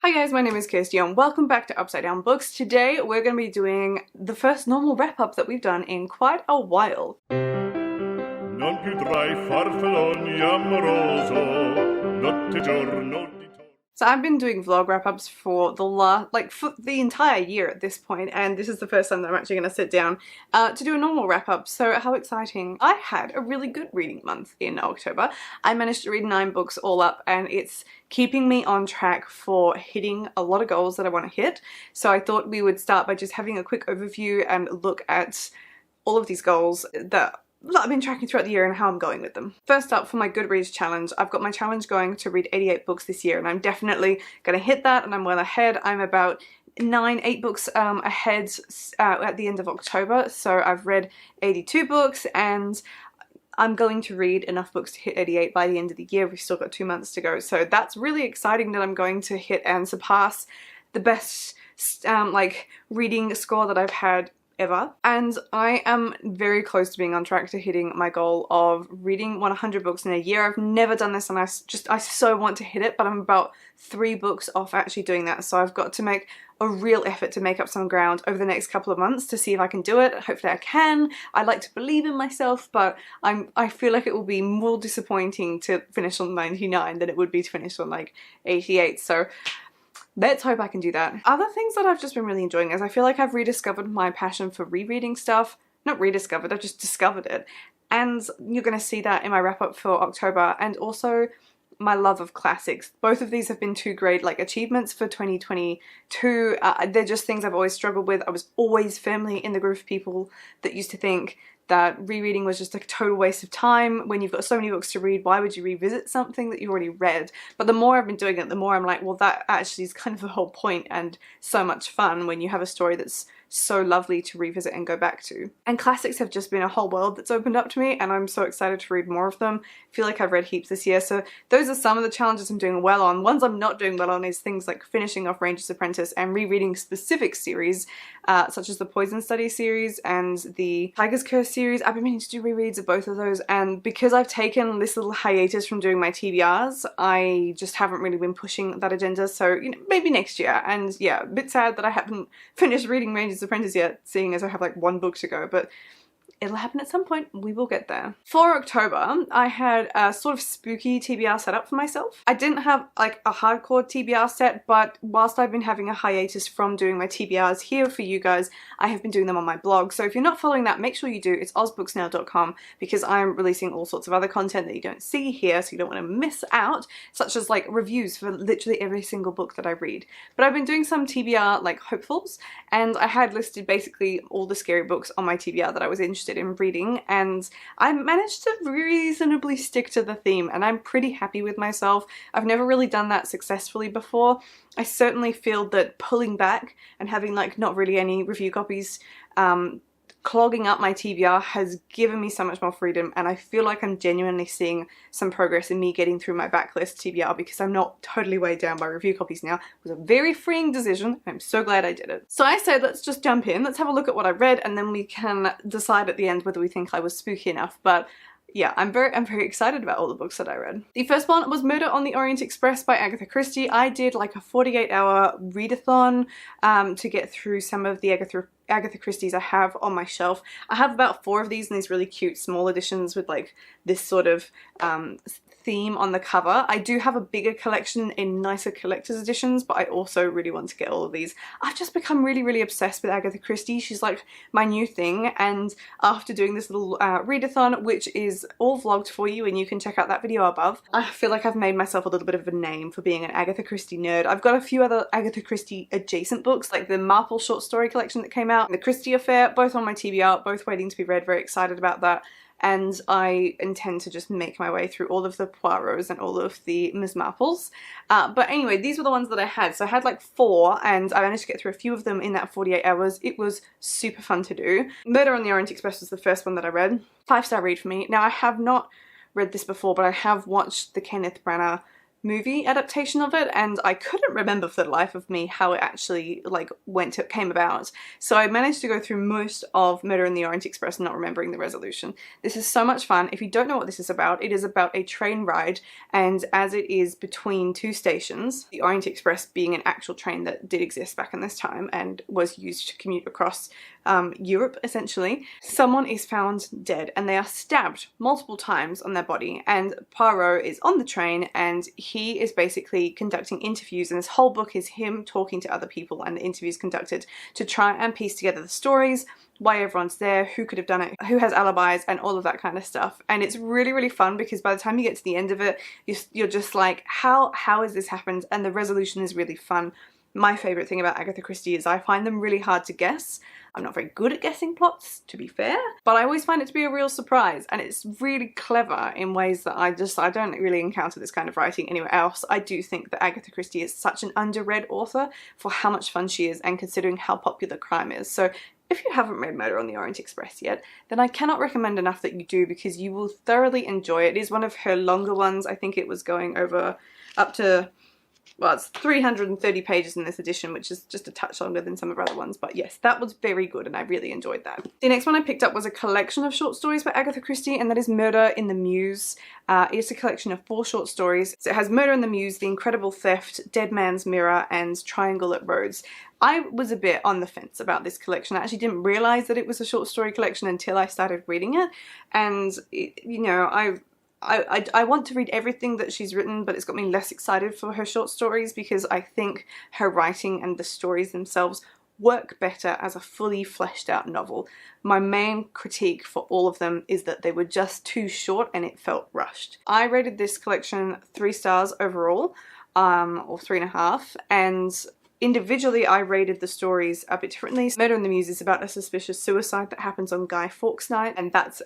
Hi guys, my name is Kirsty and welcome back to Upside Down Books. Today we're going to be doing the first normal wrap-up that we've done in quite a while. Non più tra I farfalloni amoroso, notte giorno di torno. So I've been doing vlog wrap-ups for the entire year at this point, and this is the first time that I'm actually going to sit down to do a normal wrap-up. So how exciting. I had a really good reading month in October. I managed to read 9 books all up, and it's keeping me on track for hitting a lot of goals that I want to hit. So I thought we would start by just having a quick overview and look at all of these goals that I've been tracking throughout the year and how I'm going with them. First up, for my Goodreads challenge, I've got my challenge going to read 88 books this year, and I'm definitely going to hit that, and I'm well ahead. I'm about 8 books ahead at the end of October, so I've read 82 books, and I'm going to read enough books to hit 88 by the end of the year. We've still got 2 months to go, so that's really exciting that I'm going to hit and surpass the best reading score that I've had ever. And I am very close to being on track to hitting my goal of reading 100 books in a year. I've never done this and I so want to hit it, but I'm about 3 books off actually doing that. So I've got to make a real effort to make up some ground over the next couple of months to see if I can do it. Hopefully I can. I like to believe in myself, but I feel like it will be more disappointing to finish on 99 than it would be to finish on like 88. So let's hope I can do that. Other things that I've just been really enjoying is I feel like I've rediscovered my passion for rereading stuff. Not rediscovered, I've just discovered it. And you're going to see that in my wrap up for October, and also my love of classics. Both of these have been 2 great achievements for 2022. They're just things I've always struggled with. I was always firmly in the group of people that used to think that rereading was just a total waste of time. When you've got so many books to read, why would you revisit something that you already read? But the more I've been doing it, the more I'm like, well, that actually is kind of the whole point, and so much fun when you have a story that's so lovely to revisit and go back to. And classics have just been a whole world that's opened up to me, and I'm so excited to read more of them. I feel like I've read heaps this year, so those are some of the challenges I'm doing well on. Ones I'm not doing well on is things like finishing off Ranger's Apprentice and rereading specific series, such as the Poison Study series and the Tiger's Curse series. I've been meaning to do rereads of both of those, and because I've taken this little hiatus from doing my TBRs, I just haven't really been pushing that agenda, so maybe next year. And yeah, a bit sad that I haven't finished reading Ranger's Apprentice yet, seeing as I have like 1 book to go, but it'll happen at some point. We will get there. For October, I had a sort of spooky TBR set up for myself. I didn't have like a hardcore TBR set, but whilst I've been having a hiatus from doing my TBRs here for you guys, I have been doing them on my blog. So if you're not following that, make sure you do. It's ozbooksnow.com, because I'm releasing all sorts of other content that you don't see here, so you don't want to miss out, such as like reviews for literally every single book that I read. But I've been doing some TBR like hopefuls, and I had listed basically all the scary books on my TBR that I was interested in reading, and I managed to reasonably stick to the theme, and I'm pretty happy with myself. I've never really done that successfully before. I certainly feel that pulling back and having like not really any review copies clogging up my TBR has given me so much more freedom, and I feel like I'm genuinely seeing some progress in me getting through my backlist TBR, because I'm not totally weighed down by review copies now. It was a very freeing decision. I'm so glad I did it. So I said, let's just jump in, let's have a look at what I read, and then we can decide at the end whether we think I was spooky enough. But yeah, I'm very excited about all the books that I read. The first one was Murder on the Orient Express by Agatha Christie. I did like a 48-hour readathon to get through some of the Agatha Christie's I have on my shelf. I have about 4 of these in these really cute small editions with like this sort of theme on the cover. I do have a bigger collection in nicer collector's editions, but I also really want to get all of these. I've just become really obsessed with Agatha Christie. She's like my new thing, and after doing this little readathon, which is all vlogged for you and you can check out that video above, I feel like I've made myself a little bit of a name for being an Agatha Christie nerd. I've got a few other Agatha Christie adjacent books, like the Marple short story collection that came out, and the Christie Affair, both on my TBR, both waiting to be read. Very excited about that. And I intend to just make my way through all of the Poirots and all of the Ms. Marples. But anyway, these were the ones that I had. So I had like 4, and I managed to get through a few of them in that 48 hours. It was super fun to do. Murder on the Orient Express was the first one that I read. 5-star read for me. Now, I have not read this before, but I have watched the Kenneth Branagh movie adaptation of it, and I couldn't remember for the life of me how it actually came about. So I managed to go through most of Murder in the Orient Express not remembering the resolution. This is so much fun. If you don't know what this is about, it is about a train ride, and as it is between two stations, the Orient Express being an actual train that did exist back in this time and was used to commute across Europe essentially, someone is found dead and they are stabbed multiple times on their body, and Poirot is on the train and he is basically conducting interviews, and this whole book is him talking to other people and the interviews conducted to try and piece together the stories, why everyone's there, who could have done it, who has alibis, and all of that kind of stuff. And it's really, really fun because by the time you get to the end of it, you're just like, how has this happened? And the resolution is really fun. My favourite thing about Agatha Christie is I find them really hard to guess. I'm not very good at guessing plots, to be fair, but I always find it to be a real surprise, and it's really clever in ways that I don't really encounter this kind of writing anywhere else. I do think that Agatha Christie is such an underread author for how much fun she is, and considering how popular crime is. So if you haven't read Murder on the Orient Express yet, then I cannot recommend enough that you do, because you will thoroughly enjoy it. It is one of her longer ones. I think it was going over up to, well, it's 330 pages in this edition, which is just a touch longer than some of her other ones, but yes, that was very good and I really enjoyed that. The next one I picked up was a collection of short stories by Agatha Christie, and that is Murder in the Mews. It's a collection of 4 short stories. So it has Murder in the Mews, The Incredible Theft, Dead Man's Mirror, and Triangle at Rhodes. I was a bit on the fence about this collection. I actually didn't realise that it was a short story collection until I started reading it, and you know, I want to read everything that she's written, but it's got me less excited for her short stories because I think her writing and the stories themselves work better as a fully fleshed out novel. My main critique for all of them is that they were just too short and it felt rushed. I rated this collection 3 stars overall, or 3.5, and individually I rated the stories a bit differently. Murder in the Mews is about a suspicious suicide that happens on Guy Fawkes night, and that's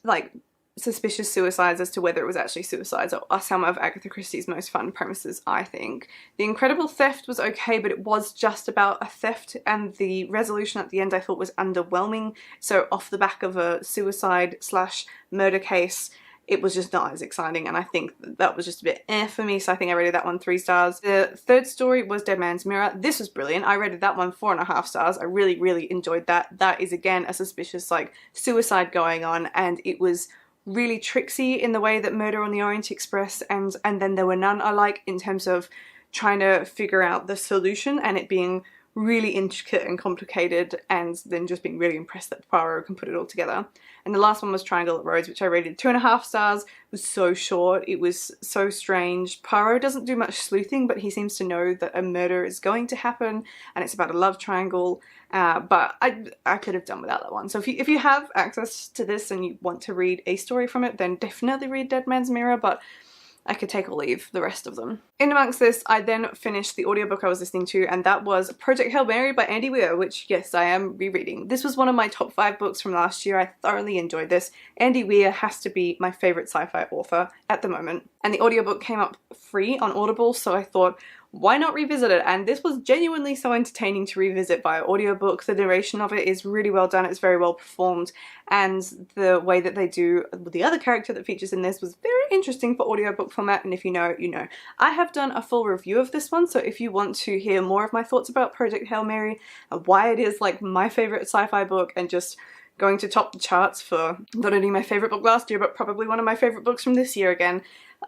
like suspicious suicides as to whether it was actually suicides are some of Agatha Christie's most fun premises, I think. The Incredible Theft was okay, but it was just about a theft, and the resolution at the end I thought was underwhelming. So off the back of a suicide slash murder case, it was just not as exciting, and I think that was just a bit for me, so I think I rated that one 3 stars. The third story was Dead Man's Mirror. This was brilliant. I rated that one 4.5 stars. I really, really enjoyed that. That is again a suspicious suicide going on, and it was really tricksy in the way that Murder on the Orient Express and Then There Were None are like, in terms of trying to figure out the solution and it being really intricate and complicated, and then just being really impressed that Poirot can put it all together. And the last one was Triangle at Rhodes, which I rated 2.5 stars. It was so short, it was so strange. Poirot doesn't do much sleuthing, but he seems to know that a murder is going to happen, and it's about a love triangle. But I could have done without that one. So if you have access to this and you want to read a story from it, then definitely read Dead Man's Mirror, but I could take or leave the rest of them. In amongst this, I then finished the audiobook I was listening to, and that was Project Hail Mary by Andy Weir, which, yes, I am rereading. This was one of my top 5 books from last year. I thoroughly enjoyed this. Andy Weir has to be my favourite sci-fi author at the moment. And the audiobook came up free on Audible, so I thought, why not revisit it? And this was genuinely so entertaining to revisit via audiobook. The narration of it is really well done, it's very well performed, and the way that they do the other character that features in this was very interesting for audiobook format, and if you know, you know. I have done a full review of this one, so if you want to hear more of my thoughts about Project Hail Mary, and why it is like my favourite sci-fi book and just going to top the charts for not only my favourite book last year, but probably one of my favourite books from this year again,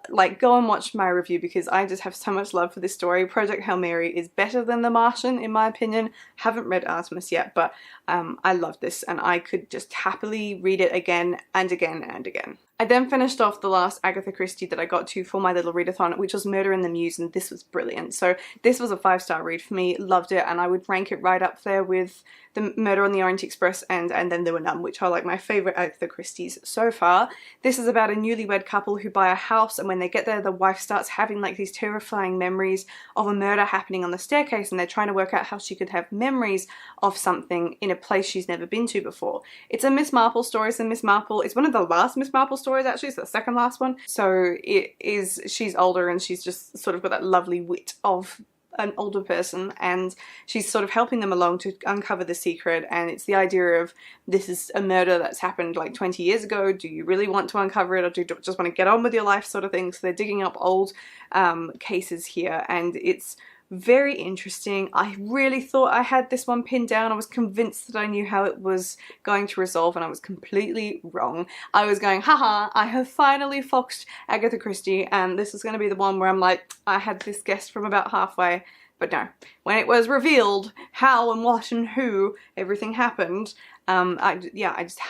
like, go and watch my review because I just have so much love for this story. Project Hail Mary is better than The Martian in my opinion. Haven't read Artemis yet, but I love this and I could just happily read it again and again and again. I then finished off the last Agatha Christie that I got to for my little readathon, which was Murder in the Mews, and this was brilliant. So this was a 5-star read for me, loved it, and I would rank it right up there with the Murder on the Orient Express and Then There Were None, which are like my favourite Agatha Christie's so far. This is about a newlywed couple who buy a house, and when they get there the wife starts having like these terrifying memories of a murder happening on the staircase, and they're trying to work out how she could have memories of something in a place she's never been to before. It's a Miss Marple story, so Miss Marple is one of the last Miss Marple stories actually, it's the second last one. So it is, she's older and she's just sort of got that lovely wit of an older person, and she's sort of helping them along to uncover the secret. And it's the idea of, this is a murder that's happened like 20 years ago. Do you really want to uncover it, or do you just want to get on with your life, sort of thing? So they're digging up old cases here, and it's very interesting. I really thought I had this one pinned down. I was convinced that I knew how it was going to resolve, and I was completely wrong. I was going, haha, I have finally foxed Agatha Christie, and this is going to be the one where I'm like, I had this guessed from about halfway. But no, when it was revealed how and what and who everything happened, I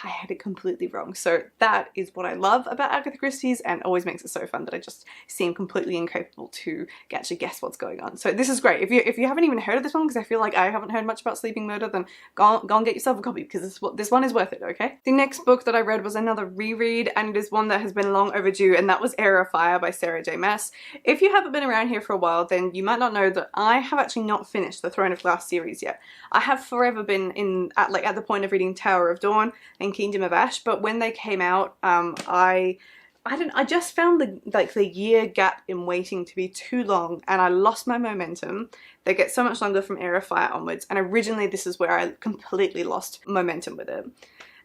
had it completely wrong. So that is what I love about Agatha Christie's, and always makes it so fun that I just seem completely incapable to actually guess what's going on. So this is great. If you haven't even heard of this one, because I feel like I haven't heard much about Sleeping Murder, then go and get yourself a copy, because this one is worth it, okay? The next book that I read was another reread, and it is one that has been long overdue, and that was Heir of Fire by Sarah J Maas. If you haven't been around here for a while, then you might not know that I have actually not finished the Throne of Glass series yet. I have forever been at the point of reading Tower of Dawn and Kingdom of Ash, but when they came out, I just found the year gap in waiting to be too long, and I lost my momentum. They get so much longer from Heir of Fire onwards, and originally this is where I completely lost momentum with it.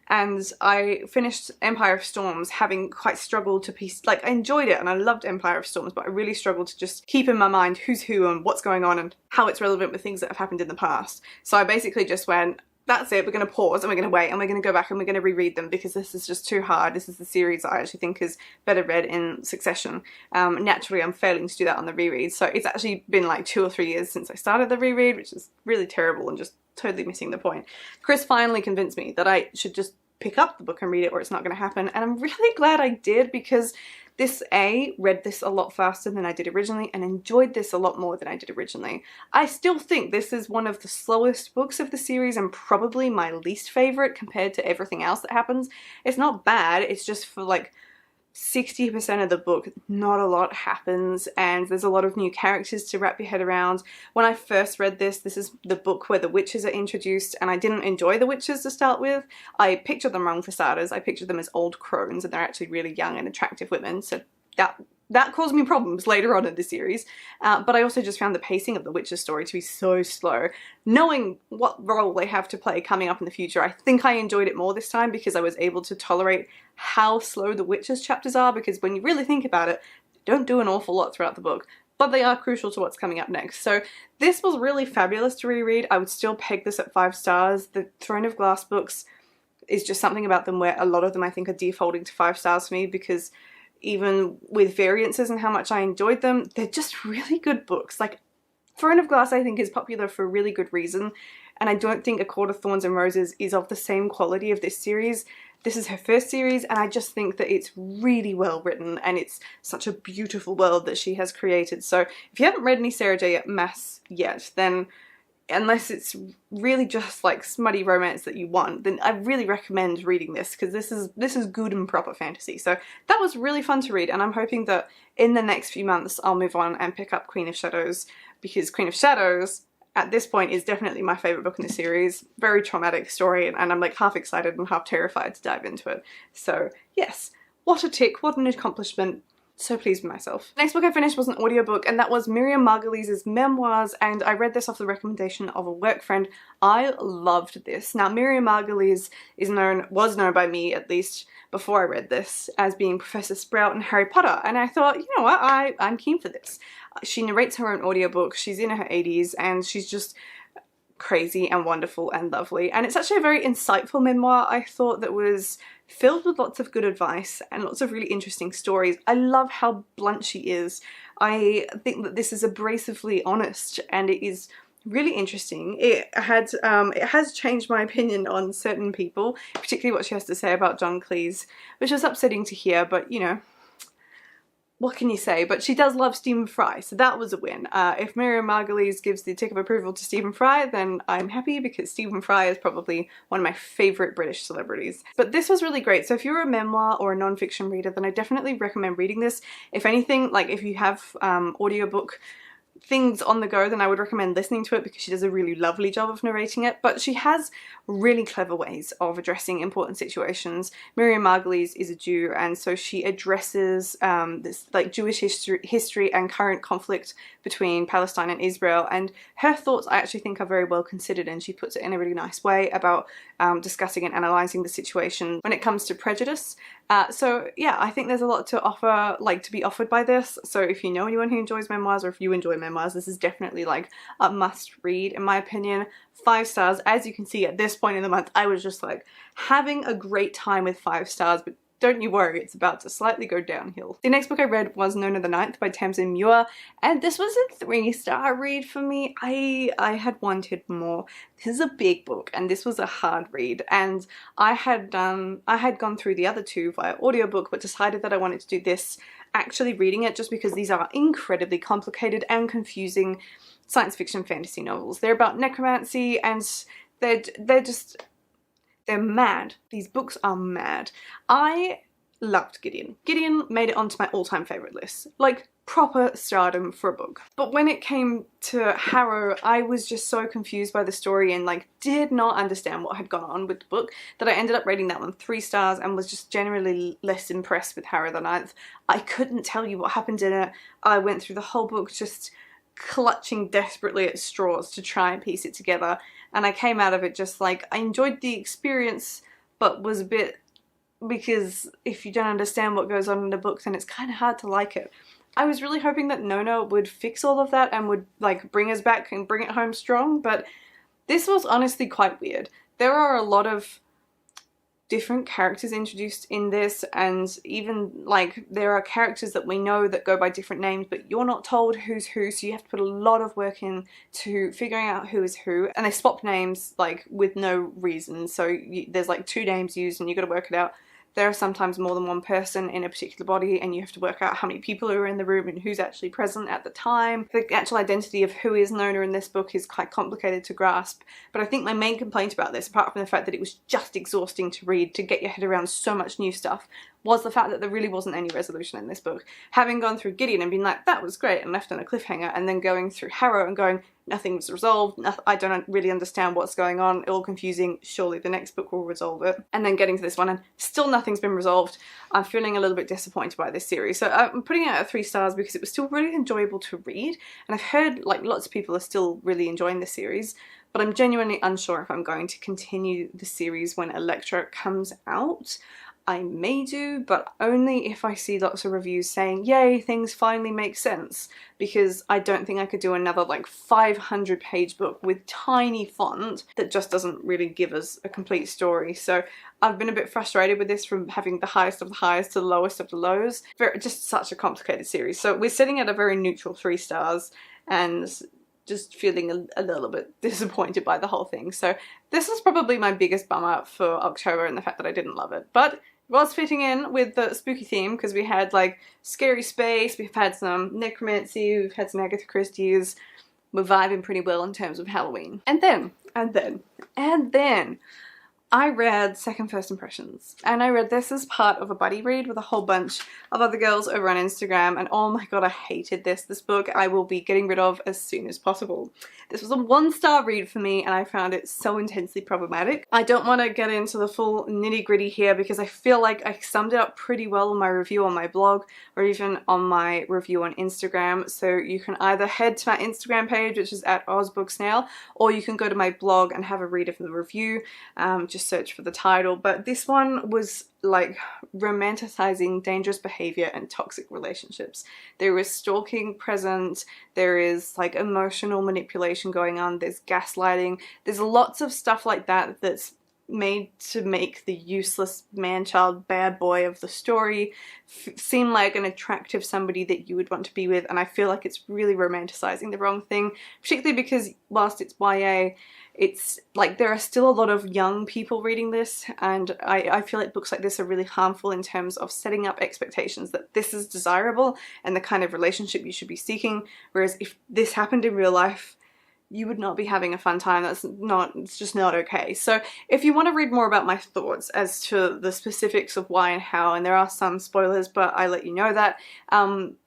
And I finished Empire of Storms having quite struggled to piece, like, I enjoyed it and I loved Empire of Storms, but I really struggled to just keep in my mind who's who and what's going on and how it's relevant with things that have happened in the past. So I basically just went, that's it, we're going to pause and we're going to wait and we're going to go back and we're going to reread them, because this is just too hard. This is the series that I actually think is better read in succession. Naturally, I'm failing to do that on the reread. So it's actually been like 2 or 3 years since I started the reread, which is really terrible and just totally missing the point. Chris finally convinced me that I should just pick up the book and read it, or it's not going to happen, and I'm really glad I did, because read this a lot faster than I did originally and enjoyed this a lot more than I did originally. I still think this is one of the slowest books of the series and probably my least favourite compared to everything else that happens. It's not bad, it's just for like 60% of the book, not a lot happens, and there's a lot of new characters to wrap your head around. When I first read this is the book where the witches are introduced, and I didn't enjoy the witches to start with. I pictured them wrong for starters. I pictured them as old crones, and they're actually really young and attractive women, so that caused me problems later on in the series. But I also just found the pacing of the witches story to be so slow. Knowing what role they have to play coming up in the future, I think I enjoyed it more this time because I was able to tolerate how slow the witches chapters are, because when you really think about it, they don't do an awful lot throughout the book, but they are crucial to what's coming up next. So this was really fabulous to reread. I would still peg this at 5 stars. The Throne of Glass books is just something about them where a lot of them I think are defaulting to 5 stars for me, because even with variances and how much I enjoyed them, they're just really good books. Like, Throne of Glass I think is popular for a really good reason, and I don't think A Court of Thorns and Roses is of the same quality of this series. This is her first series, and I just think that it's really well written, and it's such a beautiful world that she has created. So if you haven't read any Sarah J Maas yet, then unless it's really just like smutty romance that you want, then I really recommend reading this, because this is good and proper fantasy. So that was really fun to read, and I'm hoping that in the next few months I'll move on and pick up Queen of Shadows, because Queen of Shadows at this point is definitely my favourite book in the series. Very traumatic story, and I'm like half excited and half terrified to dive into it. So yes, what a tick, what an accomplishment. So pleased with myself. Next book I finished was an audiobook, and that was Miriam Margulies' Memoirs, and I read this off the recommendation of a work friend. I loved this. Now, Miriam Margulies was known by me, at least before I read this, as being Professor Sprout in Harry Potter, and I thought, you know what, I'm keen for this. She narrates her own audiobook, she's in her 80s, and she's just crazy and wonderful and lovely, and it's actually a very insightful memoir, I thought, that was filled with lots of good advice and lots of really interesting stories. I love how blunt she is. I think that this is abrasively honest, and it is really interesting. It has changed my opinion on certain people, particularly what she has to say about John Cleese, which was upsetting to hear, but you know, what can you say? But she does love Stephen Fry, so that was a win. If Miriam Margulies gives the tick of approval to Stephen Fry, then I'm happy, because Stephen Fry is probably one of my favourite British celebrities. But this was really great, so if you're a memoir or a non-fiction reader, then I definitely recommend reading this. If anything, like if you have audiobook things on the go, then I would recommend listening to it because she does a really lovely job of narrating it. But she has really clever ways of addressing important situations. Miriam Margulies is a Jew, and so she addresses this like Jewish history and current conflict between Palestine and Israel, and her thoughts I actually think are very well considered, and she puts it in a really nice way about discussing and analysing the situation when it comes to prejudice. So yeah, I think there's a lot to offer, like to be offered by this. So if you know anyone who enjoys memoirs, or if you enjoy memoirs, this is definitely like a must read in my opinion. 5 stars. As you can see at this point in the month, I was just like having a great time with 5 stars, but don't you worry, it's about to slightly go downhill. The next book I read was Nona the Ninth by Tamsin Muir, and this was a 3-star read for me. I had wanted more. This is a big book, and this was a hard read, and I had gone through the other 2 via audiobook, but decided that I wanted to do this actually reading it, just because these are incredibly complicated and confusing science fiction fantasy novels. They're about necromancy, and they're mad. These books are mad. I loved Gideon. Gideon made it onto my all-time favourite list. Like, proper stardom for a book. But when it came to Harrow, I was just so confused by the story and like did not understand what had gone on with the book that I ended up rating that one 3 stars and was just generally less impressed with Harrow the Ninth. I couldn't tell you what happened in it. I went through the whole book just clutching desperately at straws to try and piece it together, and I came out of it just like, I enjoyed the experience, but was a bit, because if you don't understand what goes on in the book, then it's kind of hard to like it. I was really hoping that Nona would fix all of that and would like bring us back and bring it home strong, but this was honestly quite weird. There are a lot of different characters introduced in this, and even like there are characters that we know that go by different names, but you're not told who's who, so you have to put a lot of work in to figuring out who is who, and they swap names like with no reason, so there's like 2 names used and you got to work it out. There are sometimes more than one person in a particular body, and you have to work out how many people are in the room and who's actually present at the time. The actual identity of who is Nona in this book is quite complicated to grasp, but I think my main complaint about this, apart from the fact that it was just exhausting to read, to get your head around so much new stuff, was the fact that there really wasn't any resolution in this book. Having gone through Gideon and been like, that was great, and left on a cliffhanger, and then going through Harrow and going, nothing was resolved, I don't really understand what's going on, all confusing, surely the next book will resolve it. And then getting to this one and still nothing's been resolved. I'm feeling a little bit disappointed by this series. So I'm putting it at 3 stars because it was still really enjoyable to read, and I've heard like lots of people are still really enjoying this series, but I'm genuinely unsure if I'm going to continue the series when Electra comes out. I may do, but only if I see lots of reviews saying, yay, things finally make sense, because I don't think I could do another like 500-page book with tiny font that just doesn't really give us a complete story. So I've been a bit frustrated with this, from having the highest of the highs to the lowest of the lows. Just such a complicated series. So we're sitting at a very neutral 3 stars, and just feeling a little bit disappointed by the whole thing. So this was probably my biggest bummer for October, and the fact that I didn't love it. But it was fitting in with the spooky theme, because we had like scary space, we've had some necromancy, we've had some Agatha Christie's. We're vibing pretty well in terms of Halloween. And then I read Second First Impressions, and I read this as part of a buddy read with a whole bunch of other girls over on Instagram, and oh my god, I hated this. This book I will be getting rid of as soon as possible. This was a 1-star read for me, and I found it so intensely problematic. I don't want to get into the full nitty-gritty here because I feel like I summed it up pretty well in my review on my blog, or even on my review on Instagram, so you can either head to my Instagram page, which is at @ozbooksnail, or you can go to my blog and have a read of the review. Just search for the title. But this one was like romanticizing dangerous behavior and toxic relationships. There is stalking present, there is like emotional manipulation going on, there's gaslighting, there's lots of stuff like that that's made to make the useless man-child bad boy of the story seem like an attractive somebody that you would want to be with, and I feel like it's really romanticizing the wrong thing, particularly because whilst it's YA, it's like there are still a lot of young people reading this, and I feel like books like this are really harmful in terms of setting up expectations that this is desirable and the kind of relationship you should be seeking, whereas if this happened in real life, you would not be having a fun time. It's just not okay. So if you want to read more about my thoughts as to the specifics of why and how, and there are some spoilers, but I let you know that,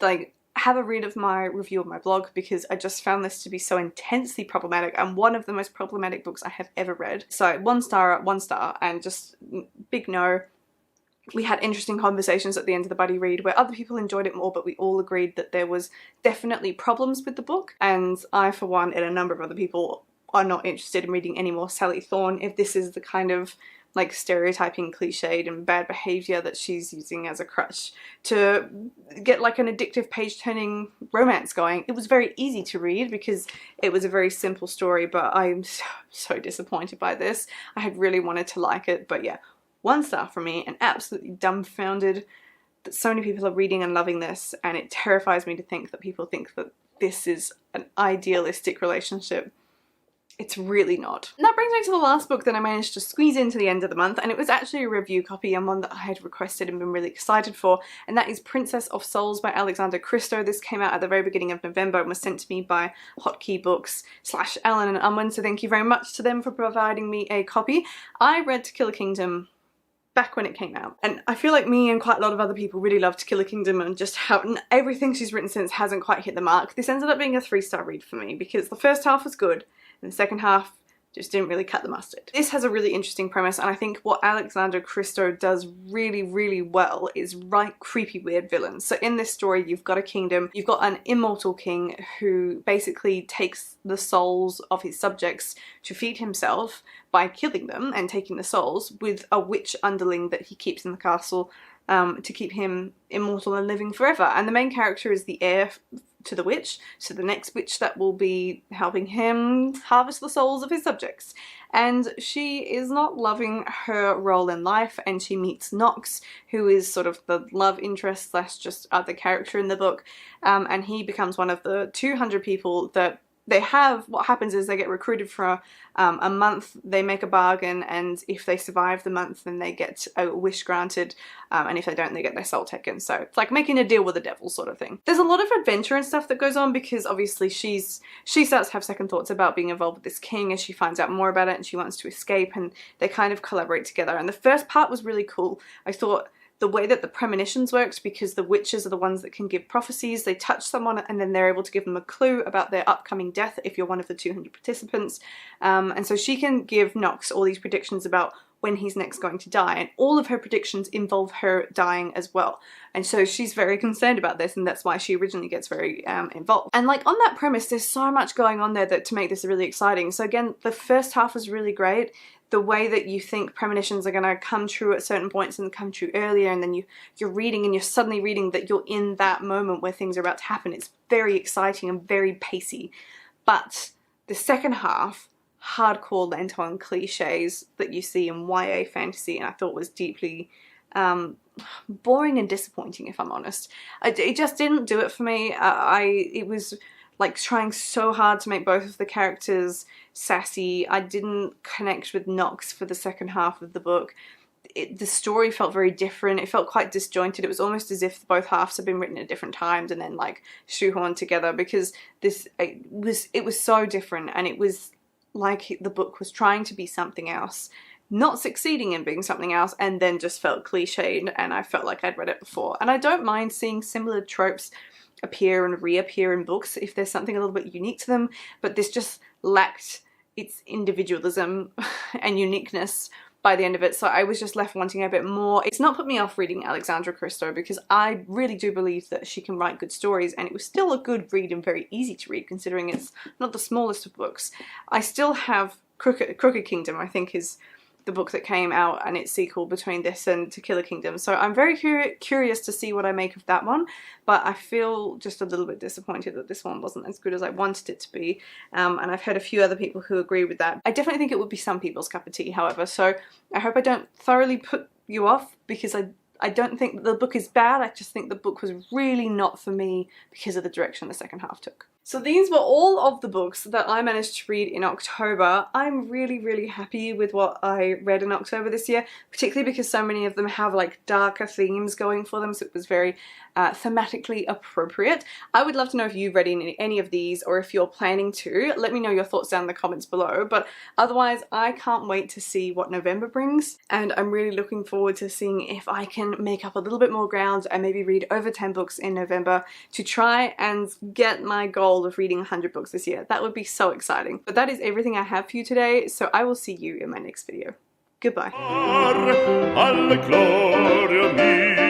like, have a read of my review of my blog, because I just found this to be so intensely problematic and one of the most problematic books I have ever read. So 1 star, 1 star, and just big no. We had interesting conversations at the end of the buddy read where other people enjoyed it more, but we all agreed that there was definitely problems with the book, and I for one and a number of other people are not interested in reading any more Sally Thorne if this is the kind of like stereotyping, cliched and bad behaviour that she's using as a crutch to get like an addictive page-turning romance going. It was very easy to read because it was a very simple story, but I'm so disappointed by this. I had really wanted to like it, but yeah, 1 star from me, and absolutely dumbfounded that so many people are reading and loving this, and it terrifies me to think that people think that this is an idealistic relationship. It's really not. And that brings me to the last book that I managed to squeeze into the end of the month, and it was actually a review copy and one that I had requested and been really excited for, and that is Princess of Souls by Alexandra Christo. This came out at the very beginning of November and was sent to me by Hotkey Books / Allen and Unwin, so thank you very much to them for providing me a copy. I read To Kill a Kingdom back when it came out, and I feel like me and quite a lot of other people really loved To Kill a Kingdom, and just how everything she's written since hasn't quite hit the mark. This ended up being a 3-star read for me because the first half was good and the second half just didn't really cut the mustard. This has a really interesting premise, and I think what Alexandra Christo does really, really well is write creepy, weird villains. So in this story, you've got a kingdom, you've got an immortal king who basically takes the souls of his subjects to feed himself by killing them and taking the souls, with a witch underling that he keeps in the castle to keep him immortal and living forever. And the main character is the heir to the witch, so the next witch that will be helping him harvest the souls of his subjects. And she is not loving her role in life, and she meets Knox, who is sort of the love interest / just other character in the book, and he becomes one of the 200 people that they have. What happens is they get recruited for a month, they make a bargain, and if they survive the month then they get a wish granted, and if they don't they get their soul taken. So it's like making a deal with the devil sort of thing. There's a lot of adventure and stuff that goes on because obviously she starts to have second thoughts about being involved with this king as she finds out more about it, and she wants to escape, and they kind of collaborate together. And the first part was really cool. I thought the way that the premonitions worked, because the witches are the ones that can give prophecies. They touch someone and then they're able to give them a clue about their upcoming death if you're one of the 200 participants. And so she can give Knox all these predictions about when he's next going to die, and all of her predictions involve her dying as well. And so she's very concerned about this, and that's why she originally gets very involved. And like on that premise, there's so much going on there that to make this really exciting. So again, the first half was really great. The way that you think premonitions are going to come true at certain points and come true earlier, and then you're reading and you're suddenly reading that you're in that moment where things are about to happen. It's very exciting and very pacey. But the second half, hardcore lent on cliches that you see in YA fantasy, and I thought was deeply boring and disappointing, if I'm honest. It just didn't do it for me. It was like trying so hard to make both of the characters sassy. I didn't connect with Knox for the second half of the book. The story felt very different. It felt quite disjointed. It was almost as if both halves had been written at different times and then like shoehorned together, because it was so different, and it was like the book was trying to be something else, not succeeding in being something else, and then just felt cliched, and I felt like I'd read it before. And I don't mind seeing similar tropes appear and reappear in books if there's something a little bit unique to them, but this just lacked its individualism and uniqueness by the end of it, so I was just left wanting a bit more. It's not put me off reading Alexandra Christo, because I really do believe that she can write good stories, and it was still a good read and very easy to read considering it's not the smallest of books. I still have Crooked Kingdom, I think, is the book that came out, and its sequel between this and To Kill a Kingdom. So I'm very curious to see what I make of that one, but I feel just a little bit disappointed that this one wasn't as good as I wanted it to be. And I've heard a few other people who agree with that. I definitely think it would be some people's cup of tea, however, so I hope I don't thoroughly put you off, because I don't think the book is bad. I just think the book was really not for me because of the direction the second half took. So these were all of the books that I managed to read in October. I'm really happy with what I read in October this year, particularly because so many of them have like darker themes going for them, so it was very thematically appropriate. I would love to know if you've read any of these or if you're planning to. Let me know your thoughts down in the comments below, but otherwise I can't wait to see what November brings, and I'm really looking forward to seeing if I can make up a little bit more ground and maybe read over 10 books in November to try and get my goal of reading 100 books this year. That would be so exciting. But that is everything I have for you today, so I will see you in my next video. Goodbye. Alle gloria mia